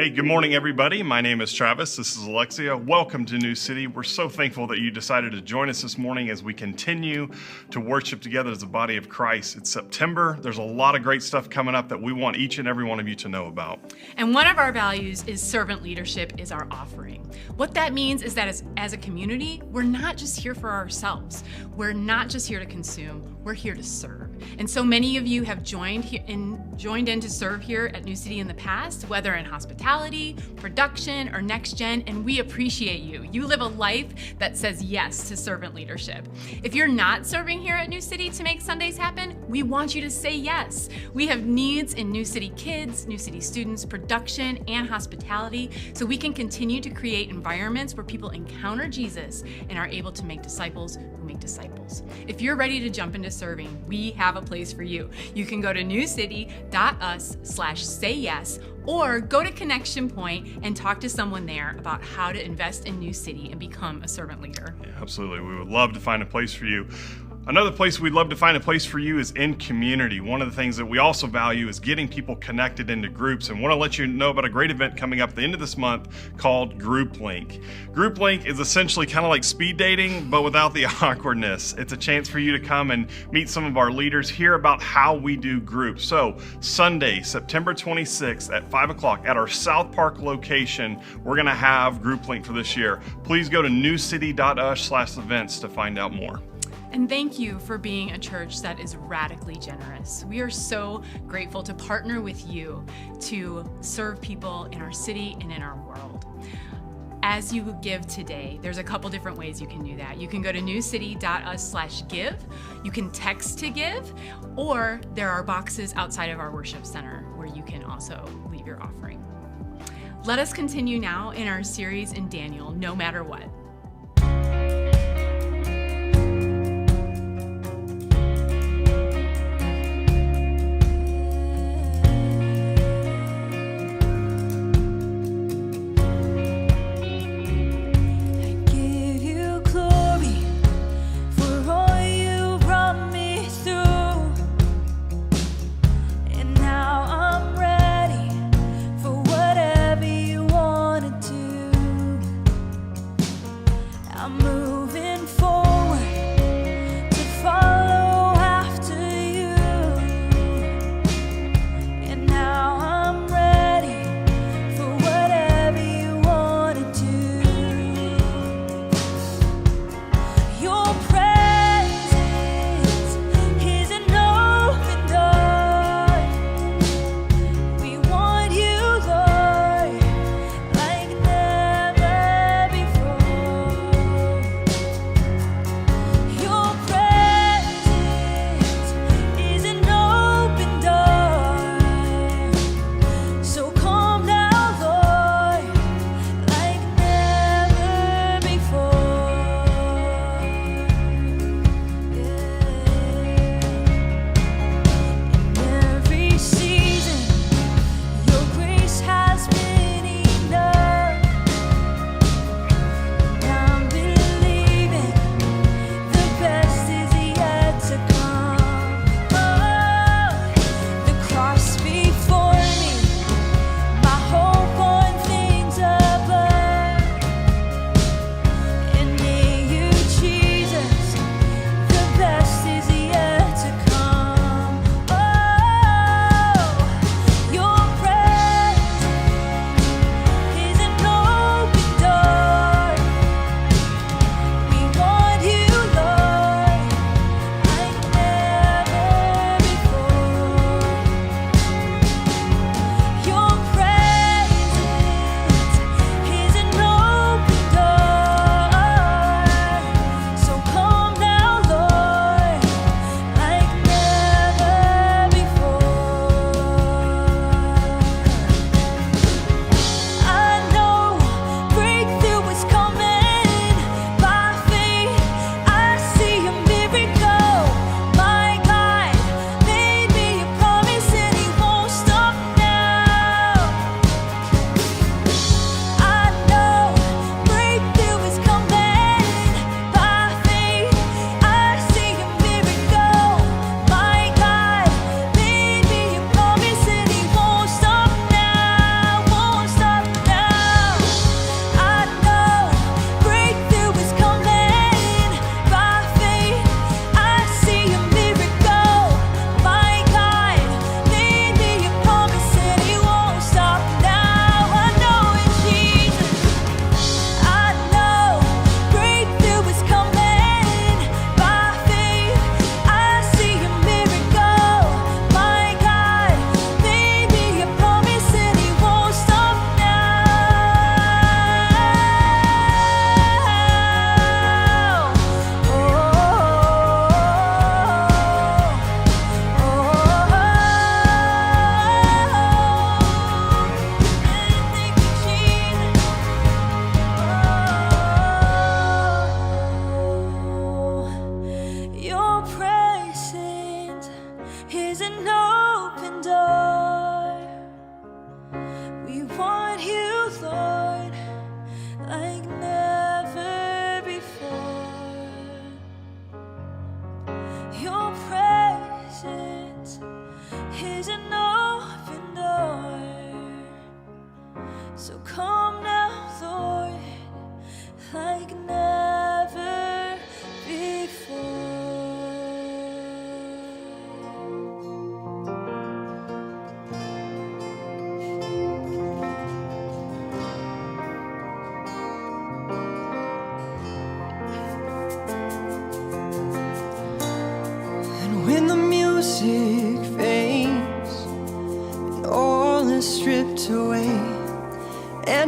Hey, good morning, everybody. My name is Travis. This is Alexia. Welcome to New City. We're so thankful that you decided to join us this morning as we continue to worship together as a body of Christ. It's September. There's a lot of great stuff coming up that we want each and every one of you to know about. And one of our values is servant leadership is our offering. What that means is that as a community, we're not just here for ourselves. We're not just here to consume. We're here to serve. And so many of you have joined in to serve here at New City in the past, whether in hospitality, production, or NextGen, and we appreciate you. You live a life that says yes to servant leadership. If you're not serving here at New City to make Sundays happen, we want you to say yes. We have needs in New City kids, New City students, production, and hospitality, so we can continue to create environments where people encounter Jesus and are able to make disciples who make disciples. If you're ready to jump into serving, we have a place for you. You can go to newcity.us/sayyes or go to Connection Point and talk to someone there about how to invest in New City and become a servant leader. Yeah, absolutely. We would love to find a place for you. Another place we'd love to find a place for you is in community. One of the things that we also value is getting people connected into groups, and want to let you know about a great event coming up at the end of this month called Group Link. Group Link is essentially kind of like speed dating, but without the awkwardness. It's a chance for you to come and meet some of our leaders, hear about how we do groups. So Sunday, September 26th at 5 o'clock at our South Park location, we're going to have Group Link for this year. Please go to newcity.us/events to find out more. And thank you for being a church that is radically generous. We are so grateful to partner with you to serve people in our city and in our world. As you give today, there's a couple different ways you can do that. You can go to newcity.us/give, you can text to give, or there are boxes outside of our worship center where you can also leave your offering. Let us continue now in our series in Daniel, No Matter What.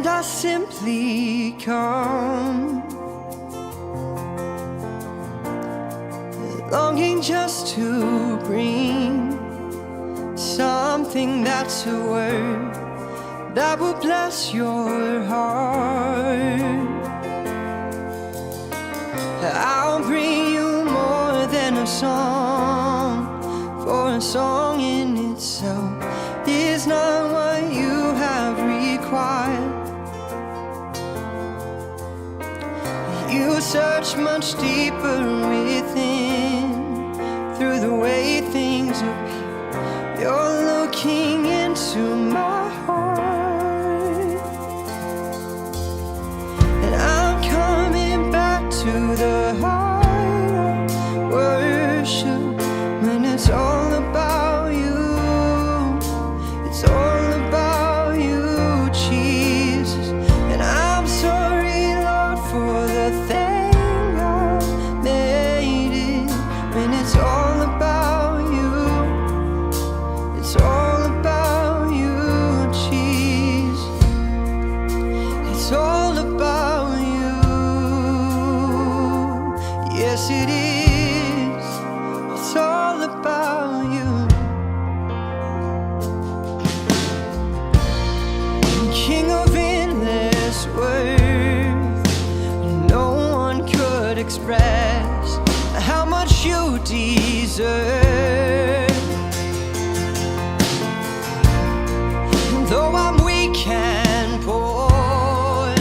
and I simply come, longing just to bring something that's a word that will bless your heart. I'll bring you more than a song, for a song in itself is not what you have required. You search much deeper within, through the way things appear. You're looking into my heart, and I'm coming back to the heart of worship, when it's all about you. It's all about you, Jesus. And I'm sorry, Lord, for the thing I made it, when it's all about you. It's all about you, Jesus. It's all about you. Yes, it is. It's all about you. King of endless worth, no one could express how much you deserve. Though I'm weak and poor,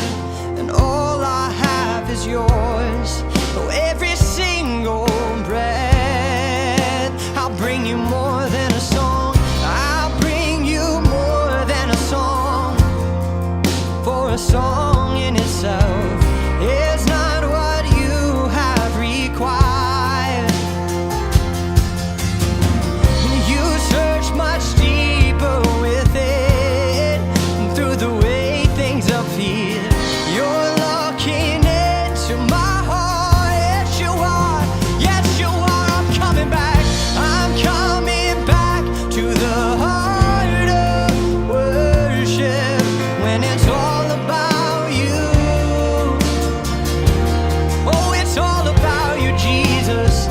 and all I have is yours, oh, every single breath, I'll bring you more than a song. I'll bring you more than a song, for a song in itself is not what you have required. You search much deeper within, through the way things appear. You're looking into my heart. Yes, you are. Yes, you are. I'm coming back. I'm coming back to the heart of worship, when it's all about you. Oh, it's all about you, Jesus.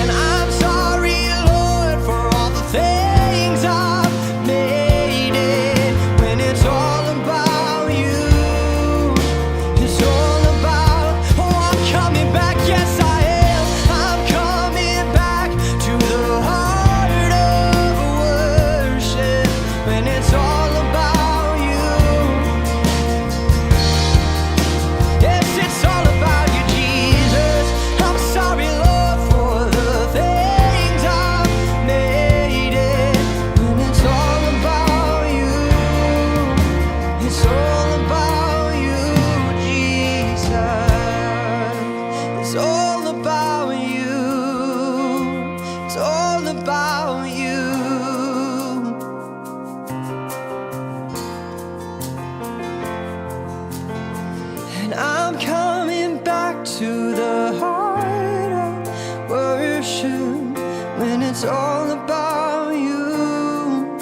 And I'm sorry, Lord, for all the things I've made it, when it's all about you. It's all about, oh, I'm coming back. Yes, I am. I'm coming back to the heart of worship, when it's all about you. Yes, it's all about you, Jesus. I'm sorry, Lord, for the things I've made it, when it's all about you. It's all about you, Jesus. It's all about you. It's all about you. And I'm coming back to the heart of worship, when it's all about you.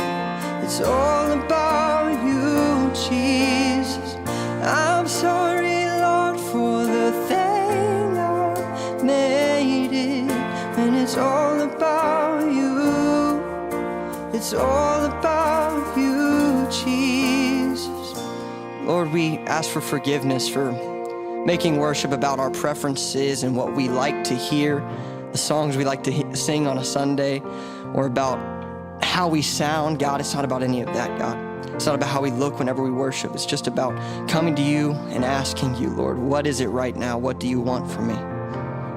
It's all about you, Jesus. I'm sorry, Lord, for the thing I made it, when it's all about you. It's all about you, Jesus. Lord, we ask for forgiveness for making worship about our preferences and what we like to hear, the songs we like to sing on a Sunday, or about how we sound. God, it's not about any of that, God. It's not about how we look whenever we worship. It's just about coming to you and asking you, Lord, what is it right now? What do you want from me?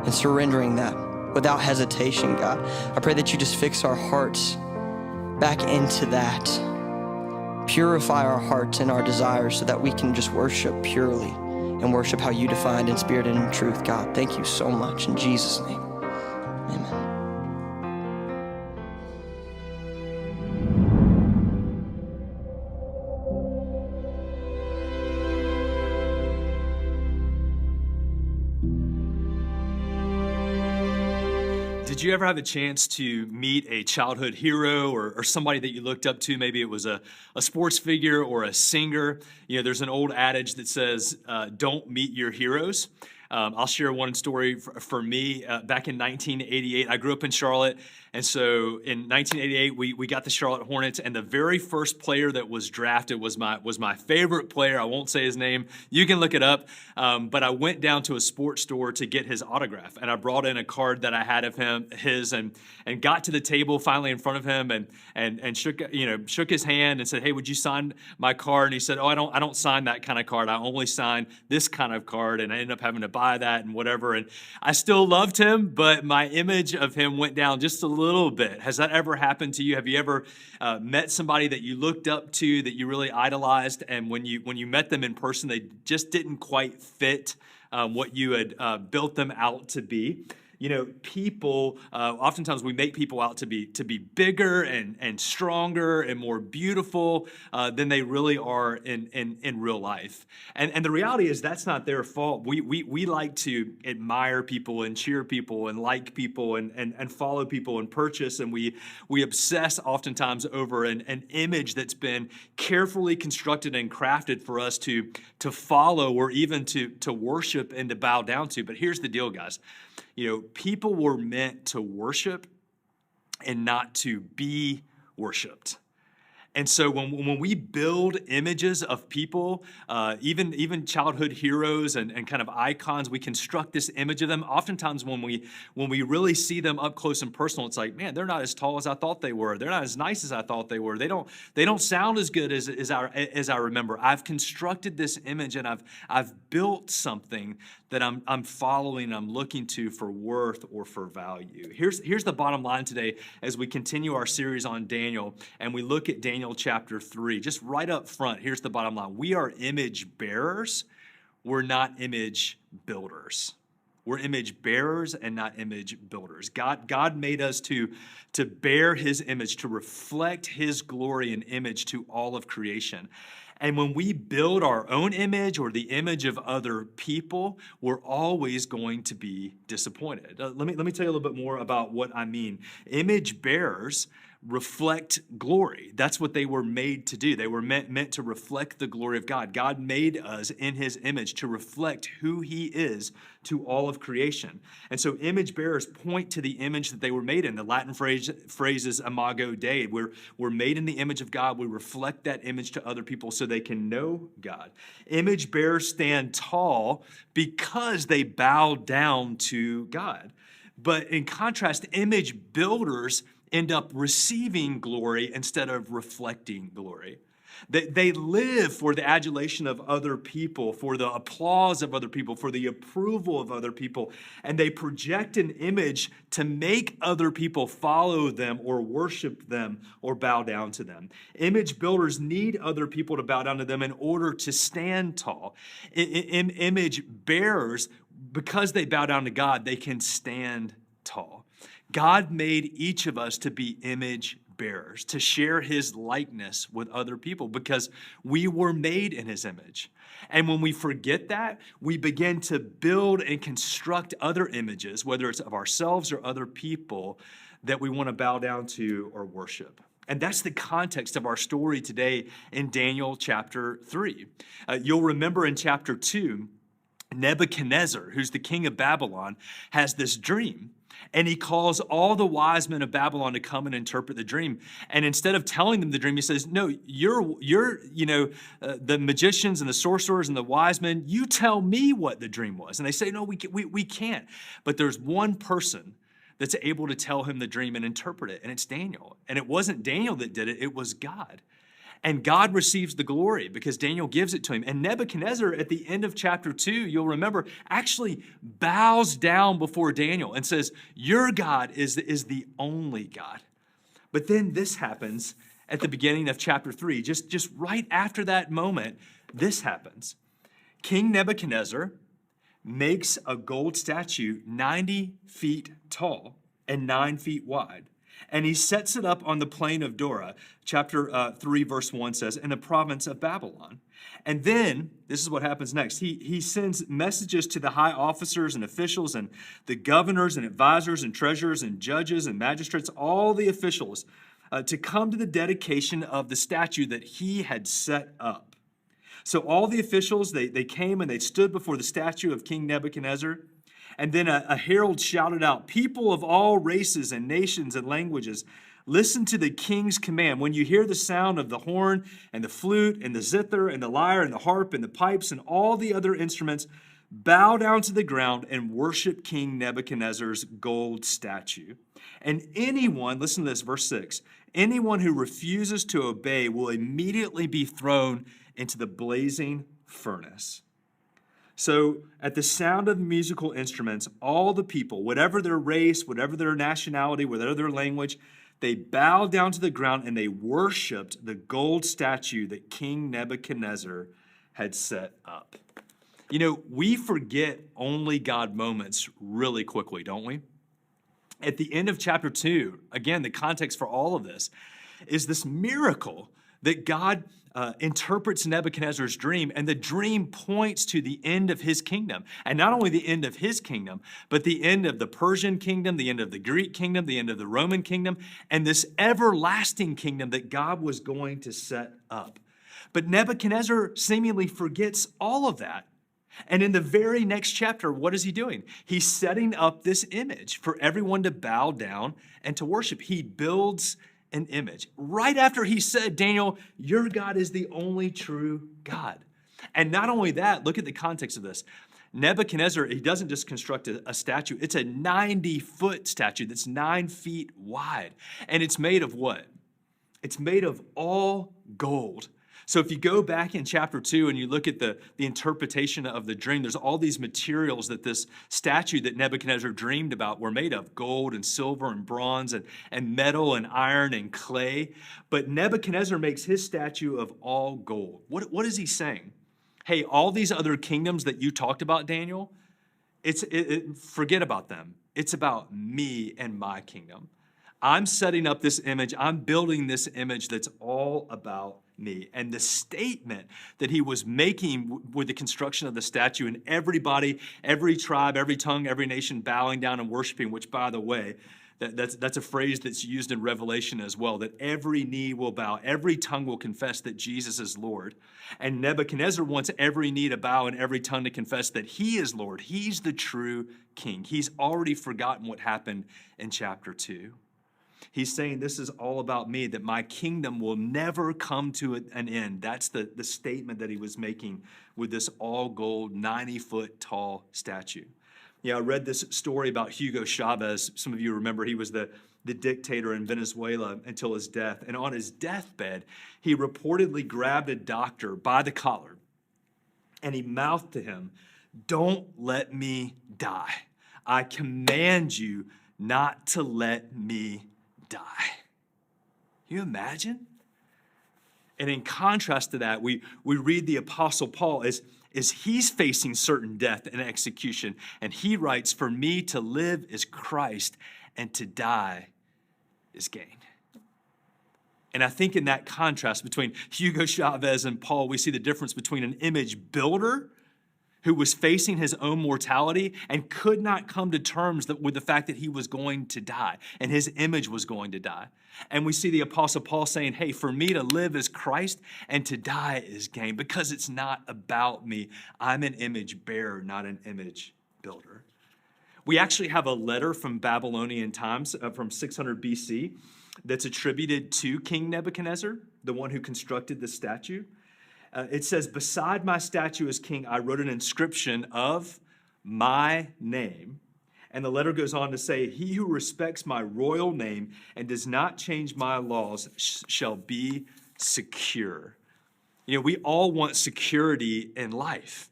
And surrendering that without hesitation, God. I pray that you just fix our hearts back into that. Purify our hearts and our desires so that we can just worship purely and worship how you defined in spirit and in truth, God. Thank you so much. In Jesus' name, amen. Did you ever have a chance to meet a childhood hero or somebody that you looked up to? Maybe it was a sports figure or a singer. You know, there's an old adage that says, don't meet your heroes. I'll share one story for me. Back in 1988, I grew up in Charlotte. And so in 1988, we got the Charlotte Hornets, and the very first player that was drafted was my favorite player. I won't say his name. You can look it up. But I went down to a sports store to get his autograph, and I brought in a card that I had of his, and got to the table finally in front of him, and shook his hand and said, "Hey, would you sign my card?" And he said, "Oh, I don't sign that kind of card. I only sign this kind of card." And I ended up having to buy that and whatever. And I still loved him, but my image of him went down just a little bit. Has that ever happened to you? Have you ever met somebody that you looked up to, that you really idolized, and when you met them in person, they just didn't quite fit what you had built them out to be? You know, people, oftentimes we make people out to be bigger and stronger and more beautiful than they really are in real life. And the reality is that's not their fault. We like to admire people and cheer people and like people and follow people and purchase, and we obsess oftentimes over an image that's been carefully constructed and crafted for us to follow, or even to worship and to bow down to. But here's the deal, guys. You know, people were meant to worship and not to be worshiped. And so when we build images of people, even childhood heroes and kind of icons, we construct this image of them. Oftentimes when we really see them up close and personal, it's like, man, they're not as tall as I thought they were. They're not as nice as I thought they were. They don't sound as good as I remember. I've constructed this image, and I've built something that I'm following, I'm looking to for worth or for value. Here's the bottom line today as we continue our series on Daniel, and we look at Daniel chapter 3. Just right up front, here's the bottom line. We are image bearers. We're not image builders. We're image bearers and not image builders. God made us to bear his image, to reflect his glory and image to all of creation. And when we build our own image or the image of other people, we're always going to be disappointed. Let me tell you a little bit more about what I mean. Image bearers reflect glory. That's what they were made to do. They were meant to reflect the glory of God. God made us in his image to reflect who he is to all of creation. And so image bearers point to the image that they were made in. The Latin phrase is imago Dei. We're made in the image of God. We reflect that image to other people so they can know God. Image bearers stand tall because they bow down to God. But in contrast, image builders end up receiving glory instead of reflecting glory. They live for the adulation of other people, for the applause of other people, for the approval of other people, and they project an image to make other people follow them or worship them or bow down to them. Image builders need other people to bow down to them in order to stand tall. Image bearers, because they bow down to God, they can stand tall. God made each of us to be image bearers, to share his likeness with other people because we were made in his image. And when we forget that, we begin to build and construct other images, whether it's of ourselves or other people, that we want to bow down to or worship. And that's the context of our story today in Daniel chapter 3. You'll remember in chapter 2, Nebuchadnezzar, who's the king of Babylon, has this dream. And he calls all the wise men of Babylon to come and interpret the dream. And instead of telling them the dream, he says, no, you're the magicians and the sorcerers and the wise men, you tell me what the dream was. And they say, no, we can't. But there's one person that's able to tell him the dream and interpret it, and it's Daniel. And it wasn't Daniel that did it, it was God. And God receives the glory because Daniel gives it to him. And Nebuchadnezzar, at the end of chapter 2, you'll remember, actually bows down before Daniel and says, your God is the only God. But then this happens at the beginning of chapter 3. Just right after that moment, this happens. King Nebuchadnezzar makes a gold statue 90 feet tall and 9 feet wide. And he sets it up on the plain of Dura. Chapter 3, verse 1 says, in the province of Babylon. And then, this is what happens next. He sends messages to the high officers and officials and the governors and advisors and treasurers and judges and magistrates, all the officials, to come to the dedication of the statue that he had set up. So all the officials, they came and they stood before the statue of King Nebuchadnezzar. And then a herald shouted out, people of all races and nations and languages, listen to the king's command. When you hear the sound of the horn and the flute and the zither and the lyre and the harp and the pipes and all the other instruments, bow down to the ground and worship King Nebuchadnezzar's gold statue. And anyone, listen to this, verse 6, anyone who refuses to obey will immediately be thrown into the blazing furnace. So at the sound of musical instruments, all the people, whatever their race, whatever their nationality, whatever their language, they bowed down to the ground and they worshiped the gold statue that King Nebuchadnezzar had set up. You know, we forget only God moments really quickly, don't we? At the end of chapter 2, again, the context for all of this is this miracle that God interprets Nebuchadnezzar's dream, and the dream points to the end of his kingdom. And not only the end of his kingdom, but the end of the Persian kingdom, the end of the Greek kingdom, the end of the Roman kingdom, and this everlasting kingdom that God was going to set up. But Nebuchadnezzar seemingly forgets all of that. And in the very next chapter, what is he doing? He's setting up this image for everyone to bow down and to worship. He builds an image. Right after he said, Daniel, your God is the only true God. And not only that, look at the context of this. Nebuchadnezzar, he doesn't just construct a statue. It's a 90-foot statue that's 9 feet wide. And it's made of what? It's made of all gold. So if you go back in chapter 2 and you look at the interpretation of the dream, there's all these materials that this statue that Nebuchadnezzar dreamed about were made of: gold and silver and bronze and metal and iron and clay. But Nebuchadnezzar makes his statue of all gold. What is he saying? Hey, all these other kingdoms that you talked about, Daniel, forget about them. It's about me and my kingdom. I'm setting up this image. I'm building this image that's all about me. And the statement that he was making with the construction of the statue, and everybody, every tribe, every tongue, every nation bowing down and worshiping, which, by the way, that's a phrase that's used in Revelation as well, that every knee will bow, every tongue will confess that Jesus is Lord. And Nebuchadnezzar wants every knee to bow and every tongue to confess that he is Lord. He's the true king. He's already forgotten what happened in chapter 2. He's saying this is all about me, that my kingdom will never come to an end. That's the statement that he was making with this all gold, 90-foot tall statue. Yeah, I read this story about Hugo Chavez. Some of you remember he was the dictator in Venezuela until his death. And on his deathbed, he reportedly grabbed a doctor by the collar and he mouthed to him, "Don't let me die. I command you not to let me die." Can you imagine? And in contrast to that, we read the Apostle Paul as he's facing certain death and execution. And he writes, "For me to live is Christ, and to die is gain." And I think in that contrast between Hugo Chavez and Paul, we see the difference between an image builder who was facing his own mortality and could not come to terms with the fact that he was going to die and his image was going to die. And we see the Apostle Paul saying, hey, for me to live is Christ and to die is gain, because it's not about me. I'm an image bearer, not an image builder. We actually have a letter from Babylonian times from 600 BC that's attributed to King Nebuchadnezzar, the one who constructed the statue. It says, "Beside my statue as king, I wrote an inscription of my name." And the letter goes on to say, "He who respects my royal name and does not change my laws shall be secure." You know, we all want security in life.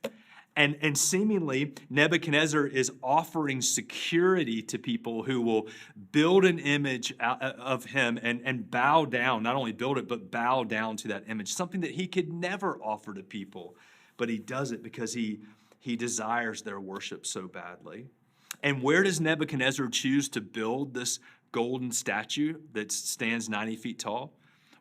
And seemingly, Nebuchadnezzar is offering security to people who will build an image of him and bow down, not only build it, but bow down to that image, something that he could never offer to people. But he does it because he desires their worship so badly. And where does Nebuchadnezzar choose to build this golden statue that stands 90 feet tall?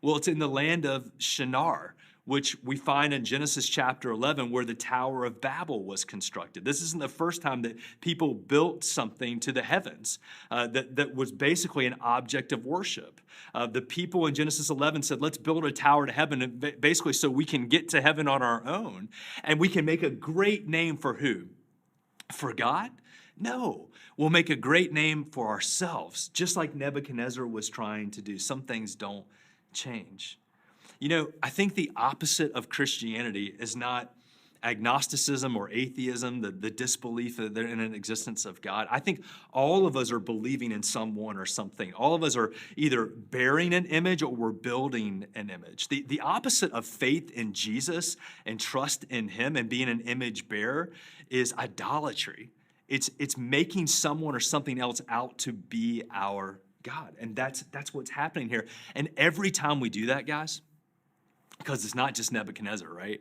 Well, it's in the land of Shinar, which we find in Genesis chapter 11, where the Tower of Babel was constructed. This isn't the first time that people built something to the heavens that was basically an object of worship. The people in Genesis 11 said, let's build a tower to heaven, basically so we can get to heaven on our own, and we can make a great name for who? For God? No, we'll make a great name for ourselves, just like Nebuchadnezzar was trying to do. Some things don't change. You know, I think the opposite of Christianity is not agnosticism or atheism, the disbelief in an existence of God. I think all of us are believing in someone or something. All of us are either bearing an image or we're building an image. The opposite of faith in Jesus and trust in him and being an image bearer is idolatry. It's making someone or something else out to be our God. And that's what's happening here. And every time we do that, guys, because it's not just Nebuchadnezzar, right?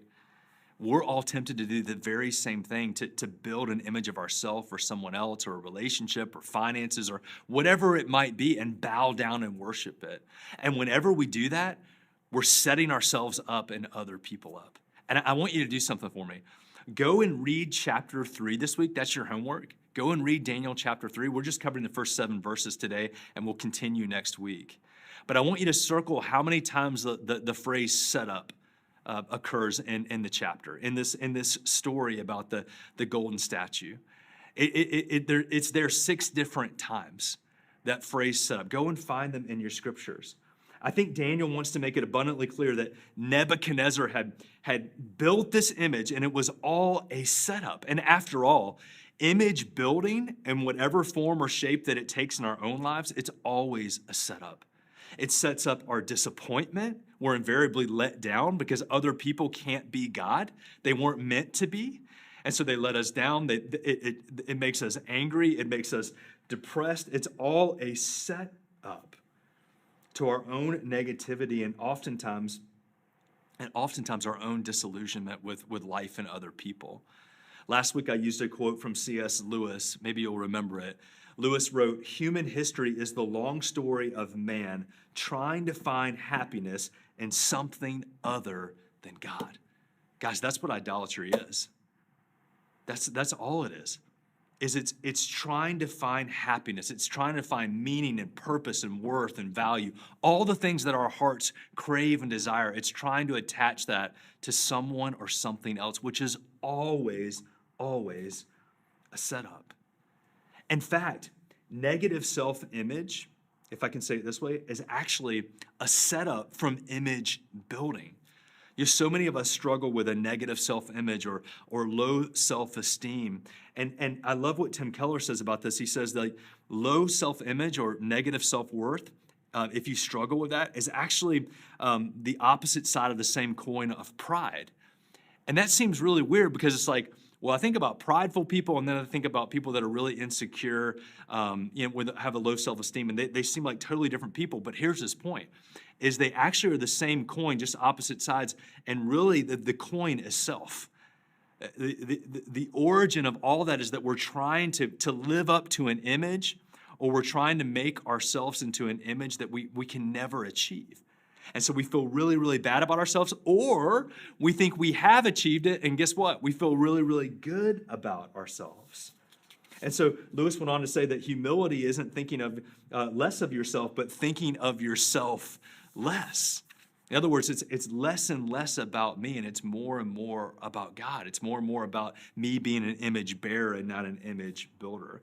We're all tempted to do the very same thing, to build an image of ourselves or someone else or a relationship or finances or whatever it might be and bow down and worship it. And whenever we do that, we're setting ourselves up and other people up. And I want you to do something for me. Go and read chapter 3 this week. That's your homework. Go and read Daniel chapter 3. We're just covering the first 7 verses today, and we'll continue next week. But I want you to circle how many times the phrase set up occurs in the chapter, in this story about the golden statue. It's there 6 different times, that phrase set up. Go and find them in your scriptures. I think Daniel wants to make it abundantly clear that Nebuchadnezzar had built this image, and it was all a setup. And after all, image building in whatever form or shape that it takes in our own lives, it's always a setup. It sets up our disappointment. We're invariably let down because other people can't be God. They weren't meant to be. And so they let us down. It makes us angry. It makes us depressed. It's all a setup to our own negativity and oftentimes our own disillusionment with life and other people. Last week I used a quote from C.S. Lewis. Maybe you'll remember it. Lewis wrote, "Human history is the long story of man trying to find happiness in something other than God." Guys, that's what idolatry is. That's all it is. It's trying to find happiness. It's trying to find meaning and purpose and worth and value. All the things that our hearts crave and desire. It's trying to attach that to someone or something else, which is always a setup. In fact, negative self-image, if I can say it this way, is actually a setup from image building. So many of us struggle with a negative self-image or low self-esteem. And I love what Tim Keller says about this. He says that low self-image or negative self-worth, if you struggle with that, is actually the opposite side of the same coin of pride. And that seems really weird because it's like, well, I think about prideful people, and then I think about people that are really insecure, have a low self-esteem, and they seem like totally different people. But here's his point, is they actually are the same coin, just opposite sides, and really the coin is self. The origin of all that is that we're trying to live up to an image, or we're trying to make ourselves into an image that we can never achieve. And so we feel really, really bad about ourselves, or we think we have achieved it, and guess what? We feel really, really good about ourselves. And so Lewis went on to say that humility isn't thinking of less of yourself, but thinking of yourself less. In other words, it's less and less about me, and it's more and more about God. It's more and more about me being an image bearer and not an image builder.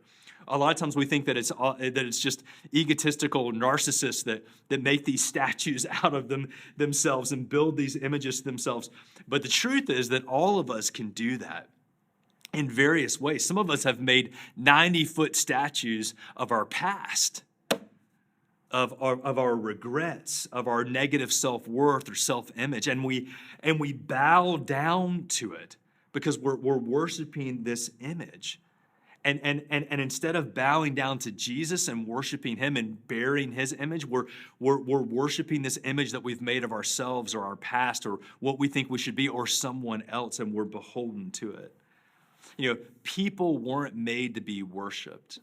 A lot of times we think that it's just egotistical narcissists that make these statues out of themselves and build these images themselves. But the truth is that all of us can do that in various ways. Some of us have made 90-foot statues of our past, of our regrets, of our negative self-worth or self-image, and we bow down to it because we're worshiping this image. And instead of bowing down to Jesus and worshiping him and bearing his image, we're worshiping this image that we've made of ourselves or our past or what we think we should be or someone else, and we're beholden to it. People weren't made to be worshiped.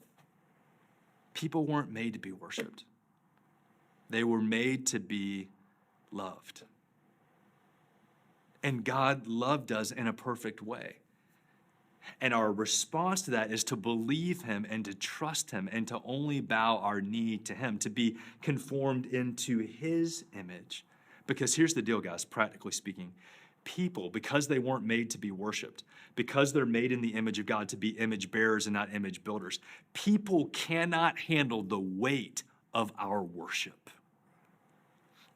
People weren't made to be worshiped. They were made to be loved. And God loved us in a perfect way. And our response to that is to believe him and to trust him and to only bow our knee to him, to be conformed into his image. Because here's the deal, guys, practically speaking. People, because they weren't made to be worshiped, because they're made in the image of God to be image bearers and not image builders, people cannot handle the weight of our worship.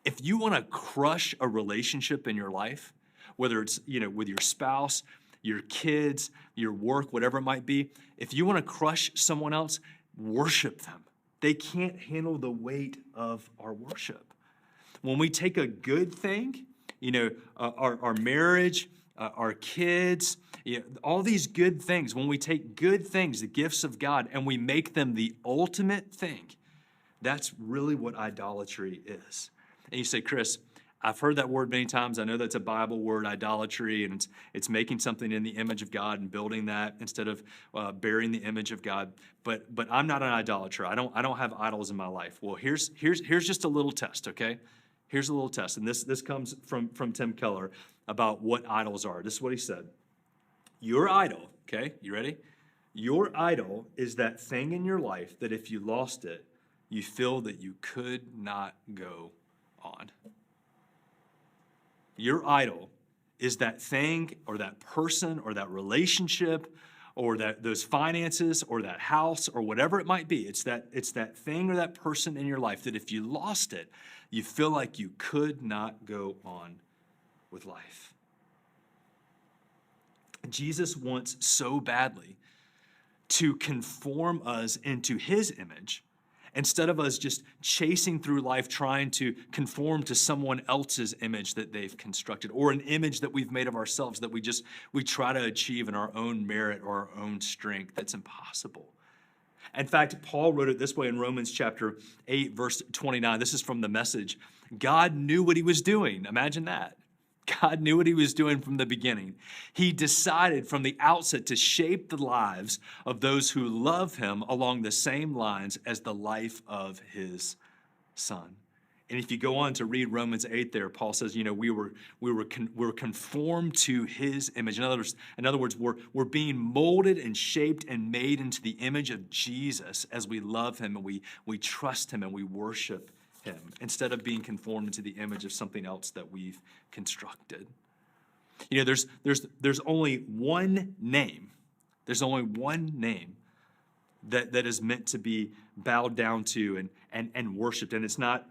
If you want to crush a relationship in your life, whether it's, with your spouse, your kids, your work, whatever it might be, if you want to crush someone else, worship them. They can't handle the weight of our worship. When we take a good thing, our marriage, our kids, all these good things, when we take good things, the gifts of God, and we make them the ultimate thing, that's really what idolatry is. And you say, Chris, I've heard that word many times. I know that's a Bible word, idolatry, and it's making something in the image of God and building that instead of bearing the image of God. But I'm not an idolater. I don't have idols in my life. Well, here's just a little test, okay? Here's a little test, and this comes from Tim Keller about what idols are. This is what he said. Your idol, okay, you ready? Your idol is that thing in your life that if you lost it, you feel that you could not go on. Your idol is that thing or that person or that relationship or those finances or that house or whatever it might be. It's that thing or that person in your life that if you lost it, you feel like you could not go on with life. Jesus wants so badly to conform us into his image instead of us just chasing through life trying to conform to someone else's image that they've constructed or an image that we've made of ourselves that we try to achieve in our own merit or our own strength. That's impossible. In fact, Paul wrote it this way in Romans chapter 8, verse 29. This is from the Message. God knew what he was doing. Imagine that. God knew what he was doing from the beginning. He decided from the outset to shape the lives of those who love him along the same lines as the life of his son. And if you go on to read Romans 8 there, Paul says, we were conformed to his image. In other words, we're being molded and shaped and made into the image of Jesus as we love him and we trust him and we worship him instead of being conformed to the image of something else that we've constructed. There's only one name. There's only one name that is meant to be bowed down to and worshiped. And it's not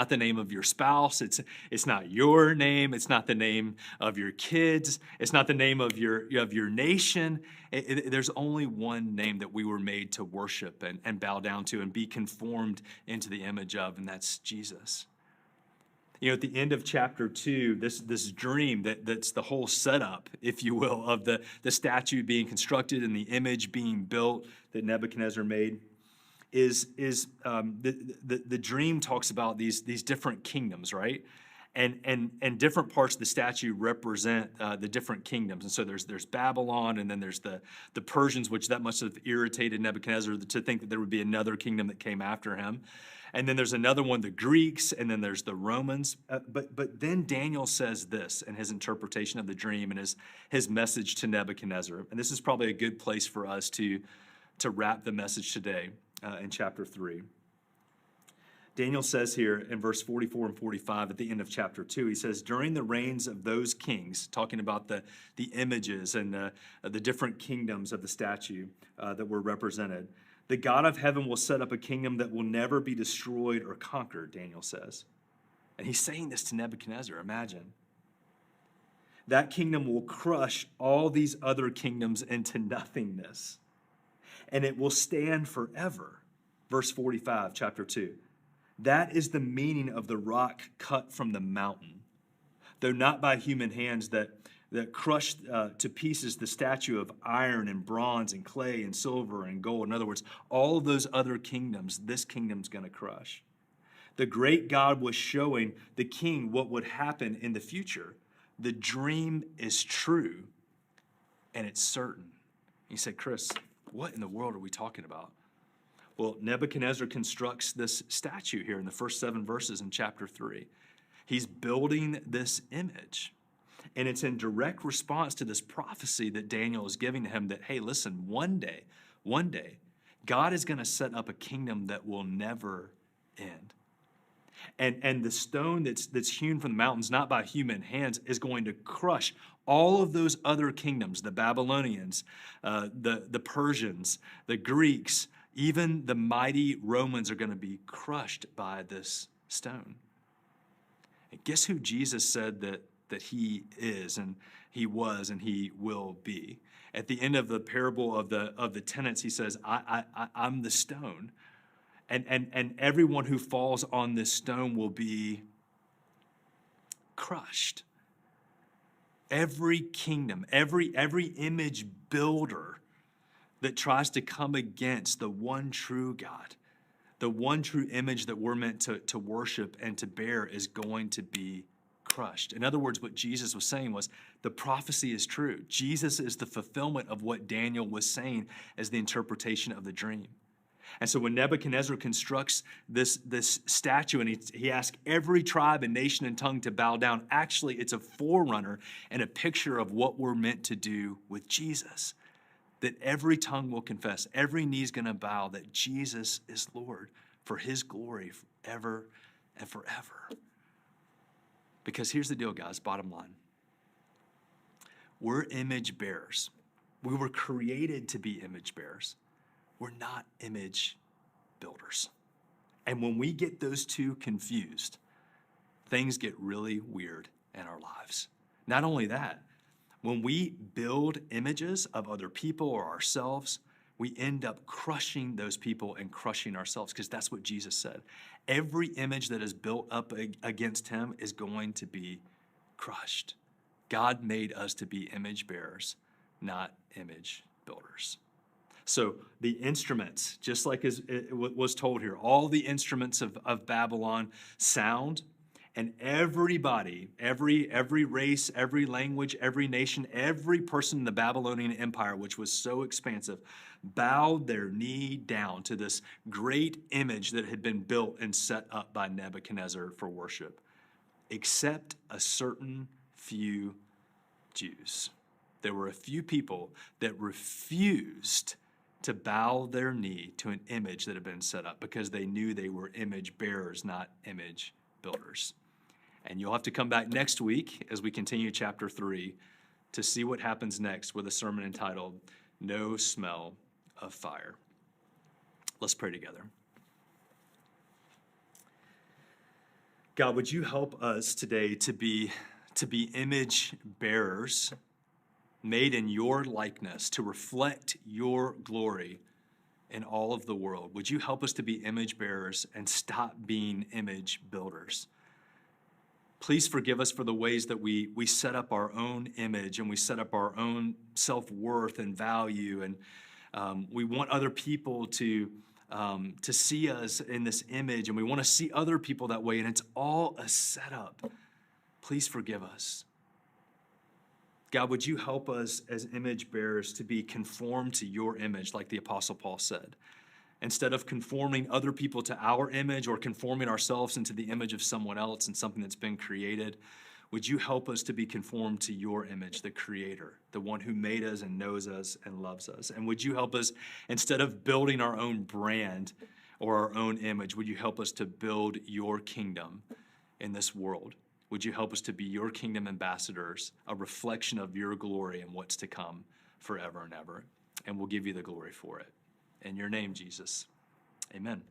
the name of your spouse. It's not your name. It's not the name of your kids. It's not the name of your nation. There's only one name that we were made to worship and bow down to and be conformed into the image of, and that's Jesus. At the end of chapter 2, this dream that's the whole setup, if you will, of the statue being constructed and the image being built that Nebuchadnezzar made. Is the dream talks about these different kingdoms, right? And different parts of the statue represent the different kingdoms. And so there's Babylon, and then there's the Persians, which that must have irritated Nebuchadnezzar to think that there would be another kingdom that came after him. And then there's another one, the Greeks, and then there's the Romans. But then Daniel says this in his interpretation of the dream and his message to Nebuchadnezzar. And this is probably a good place for us to wrap the message today. In chapter 3. Daniel says here in verse 44 and 45 at the end of chapter 2, he says, during the reigns of those kings, talking about the images and the different kingdoms of the statue that were represented, the God of heaven will set up a kingdom that will never be destroyed or conquered, Daniel says. And he's saying this to Nebuchadnezzar, imagine. That kingdom will crush all these other kingdoms into nothingness. And it will stand forever. Verse 45, chapter 2. That is the meaning of the rock cut from the mountain, though not by human hands that crushed to pieces the statue of iron and bronze and clay and silver and gold. In other words, all of those other kingdoms, this kingdom's going to crush. The great God was showing the king what would happen in the future. The dream is true, and it's certain. You say, Chris, what in the world are we talking about? Well, Nebuchadnezzar constructs this statue here in the first 7 verses in chapter 3. He's building this image. And it's in direct response to this prophecy that Daniel is giving to him that, hey, listen, one day, God is going to set up a kingdom that will never end. And the stone that's hewn from the mountains, not by human hands, is going to crush all of those other kingdoms, the Babylonians, the Persians, the Greeks, even the mighty Romans are going to be crushed by this stone. And guess who Jesus said that he is and he was and he will be? At the end of the parable of the tenants, he says, I'm the stone. And everyone who falls on this stone will be crushed. Every kingdom, every image builder that tries to come against the one true God, the one true image that we're meant to worship and to bear, is going to be crushed. In other words, what Jesus was saying was the prophecy is true. Jesus is the fulfillment of what Daniel was saying as the interpretation of the dream. And so when Nebuchadnezzar constructs this statue and he asks every tribe and nation and tongue to bow down, actually it's a forerunner and a picture of what we're meant to do with Jesus. That every tongue will confess, every knee's going to bow that Jesus is Lord for his glory forever and forever. Because here's the deal, guys, bottom line. We're image bearers. We were created to be image bearers. We're not image builders. And when we get those two confused, things get really weird in our lives. Not only that, when we build images of other people or ourselves, we end up crushing those people and crushing ourselves, because that's what Jesus said. Every image that is built up against him is going to be crushed. God made us to be image bearers, not image builders. So the instruments, just like as it was told here, all the instruments of Babylon sound, and everybody, every race, every language, every nation, every person in the Babylonian Empire, which was so expansive, bowed their knee down to this great image that had been built and set up by Nebuchadnezzar for worship, except a certain few Jews. There were a few people that refused to bow their knee to an image that had been set up because they knew they were image bearers, not image builders. And you'll have to come back next week as we continue chapter 3 to see what happens next with a sermon entitled, No Smell of Fire. Let's pray together. God, would you help us today to be image bearers made in your likeness, to reflect your glory in all of the world? Would you help us to be image bearers and stop being image builders? Please forgive us for the ways that we set up our own image and we set up our own self-worth and value, and we want other people to see us in this image, and we want to see other people that way, and it's all a setup. Please forgive us. God, would you help us as image bearers to be conformed to your image, like the Apostle Paul said? Instead of conforming other people to our image or conforming ourselves into the image of someone else and something that's been created, would you help us to be conformed to your image, the Creator, the one who made us and knows us and loves us? And would you help us, instead of building our own brand or our own image, would you help us to build your kingdom in this world? Would you help us to be your kingdom ambassadors, a reflection of your glory and what's to come forever and ever? And we'll give you the glory for it. In your name, Jesus, amen.